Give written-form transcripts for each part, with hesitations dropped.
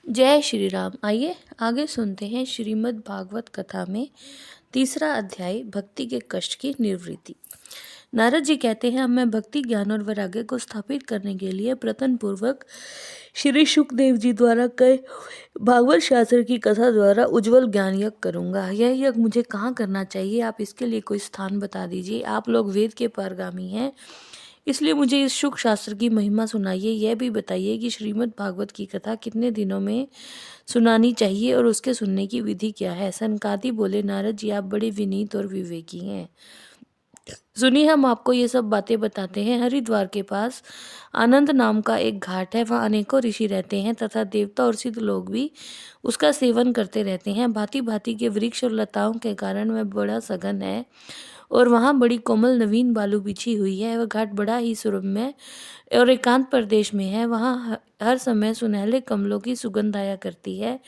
जय श्री राम। आइए आगे सुनते हैं श्रीमद् भागवत कथा में तीसरा अध्याय भक्ति के कष्ट की निवृत्ति। नारद जी कहते हैं, अब मैं भक्ति ज्ञान और वैराग्य को स्थापित करने के लिए प्रयत्न पूर्वक श्री शुकदेव जी द्वारा कहे भागवत शास्त्र की कथा द्वारा उज्जवल ज्ञान यज्ञ करूंगा। यह यज्ञ मुझे कहाँ करना चाहिए? आप इसके लिए कोई स्थान बता दीजिए। आप लोग वेद के पारगामी हैं, इसलिए मुझे इस शुक शास्त्र की महिमा सुनाइए। यह भी बताइए कि श्रीमद् भागवत की कथा कितने दिनों में सुनानी चाहिए और उसके सुनने की विधि क्या है। सनकादि बोले, नारद जी आप बड़े विनीत और विवेकी हैं, सुनिए हम आपको ये सब बातें बताते हैं। हरिद्वार के पास आनंद नाम का एक घाट है, वहाँ अनेकों ऋषि रहते हैं तथा देवता और सिद्ध लोग भी उसका सेवन करते रहते हैं। भांति भांति के वृक्ष और लताओं के कारण वह बड़ा सघन है और वहाँ बड़ी कोमल नवीन बालू बिछी हुई है। वह घाट बड़ा ही सुरम्य और एकांत प्रदेश में है। वहाँ हर समय सुनहले कमलों की सुगंध आया करती है।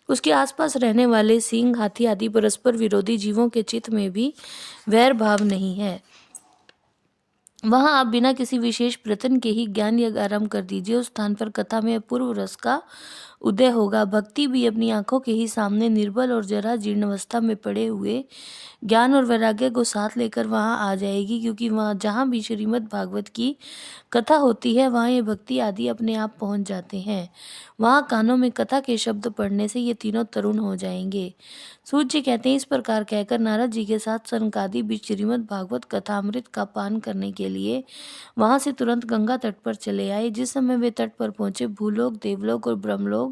उसके आसपास रहने वाले सिंह, हाथी आदि परस्पर विरोधी जीवों के चित्त में भी वैर भाव नहीं है। वहां आप बिना किसी विशेष प्रयत्न के ही ज्ञान यज्ञ आरंभ कर दीजिए। उस स्थान पर कथा में अपूर्व रस का उदय होगा। भक्ति भी अपनी आंखों के ही सामने निर्बल और जरा जीर्ण अवस्था में पड़े हुए ज्ञान और वैराग्य को साथ लेकर वहां आ जाएगी, क्योंकि वहां जहां भी श्रीमद् भागवत की कथा होती है वहां ये भक्ति आदि अपने आप पहुंच जाते हैं। वहां कानों में कथा के शब्द पढ़ने से ये तीनों तरुण हो जाएंगे। सूत जी कहते हैं, इस प्रकार कहकर नारद जी के साथ सनकादि भी श्रीमद् भागवत कथा अमृत का पान करने के लिए वहां से तुरंत गंगा तट पर चले आए। जिस समय वे तट पर पहुंचे, भूलोक, देवलोक और ब्रह्मलोक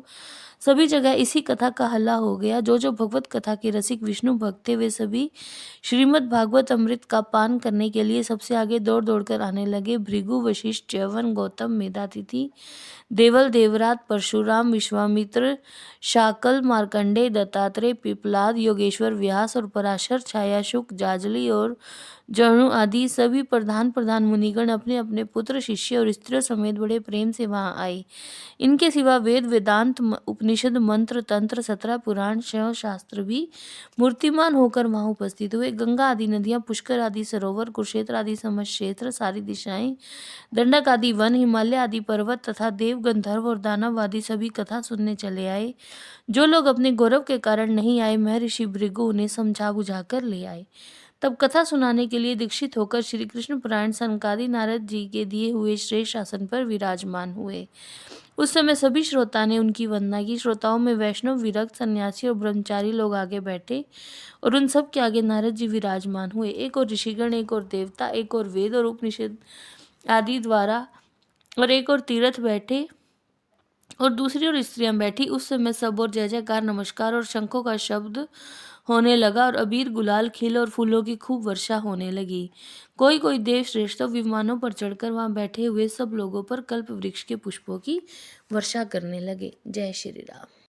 सभी जगह इसी कथा का हल्ला हो गया। जो जो भगवत कथा के रसिक विष्णु भक्त थे वे सभी श्रीमद् भागवत अमृत का पान करने के लिए सबसे आगे दौड़ दौड़ कर आने लगे। भृगु, वशिष्ठ, च्यवन, गौतम, मेधातिथि, देवल, देवरात, परशुराम, विश्वामित्र, शाकल, मार्कंडेय, दत्तात्रेय, पिपलाद, योगेश्वर, व्यास और पराशर, छाया, शुक, जाजली और जहनु आदि सभी प्रधान प्रधान मुनिगण अपने अपने पुत्र, शिष्य और स्त्रियों समेत बड़े प्रेम से वहां आए। इनके सिवा वेद, वेदांत, उपनिषद, मंत्र, तंत्र, 17 पुराण, शैव शास्त्र भी मूर्तिमान होकर वहां उपस्थित हुए। गंगा आदि नदियां, पुष्कर आदि सरोवर, कुरुक्षेत्र आदि समक्षेत्र, सारी दिशाएं, दंडक आदि वन, हिमालय आदि पर्वत तथा देव, गंधर्व और दानव आदि सभी कथा सुनने चले आए। जो लोग अपने गौरव के कारण नहीं आए, महर्षि भृगु उन्हें समझा बुझा कर ले आए। तब कथा सुनाने के लिए दीक्षित होकर श्री कृष्ण परायण सनकादि नारद जी के दिए हुए श्रेष्ठ आसन पर विराजमान हुए। उस समय सभी श्रोता ने उनकी वंदना की। श्रोताओं में वैष्णव, विरक्त, सन्यासी और ब्रह्मचारी लोग आगे बैठे और उन सब के आगे नारद जी विराजमान हुए। एक और ऋषिगण, एक और देवता, एक और वेद और उपनिषद आदि द्वारा और एक और तीर्थ बैठे और दूसरी ओर स्त्रियां बैठी। उस समय सब और जय जयकार, नमस्कार और शंखों का शब्द होने लगा और अबीर, गुलाल, खिल और फूलों की खूब वर्षा होने लगी। कोई कोई देव श्रेष्ठ तो विमानों पर चढ़कर वहां बैठे हुए सब लोगों पर कल्प वृक्ष के पुष्पों की वर्षा करने लगे। जय श्री राम।